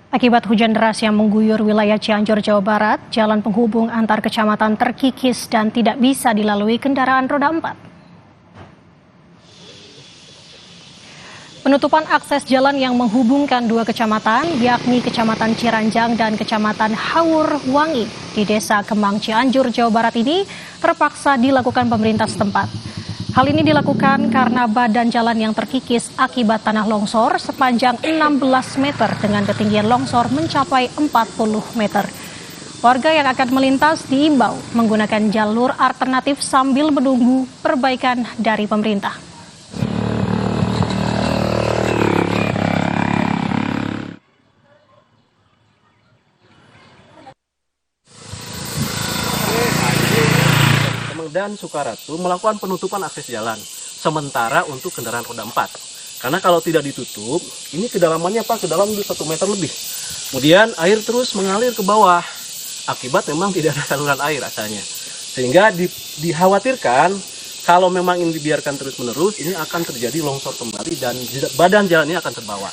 Akibat hujan deras yang mengguyur wilayah Cianjur, Jawa Barat, jalan penghubung antar kecamatan terkikis dan tidak bisa dilalui kendaraan roda 4. Penutupan akses jalan yang menghubungkan dua kecamatan, yakni Kecamatan Ciranjang dan Kecamatan Hawurwangi di Desa Kemang, Cianjur, Jawa Barat ini terpaksa dilakukan pemerintah setempat. Hal ini dilakukan karena badan jalan yang terkikis akibat tanah longsor sepanjang 16 meter dengan ketinggian longsor mencapai 40 meter. Warga yang akan melintas diimbau menggunakan jalur alternatif sambil menunggu perbaikan dari pemerintah. Dan Sukaratu melakukan penutupan akses jalan sementara untuk kendaraan roda 4. Karena kalau tidak ditutup, ini kedalamannya ke dalam 1 meter lebih. Kemudian air terus mengalir ke bawah. Akibat memang tidak ada saluran air asalnya. Sehingga dikhawatirkan kalau memang ini dibiarkan terus-menerus, ini akan terjadi longsor kembali dan badan jalan ini akan terbawa.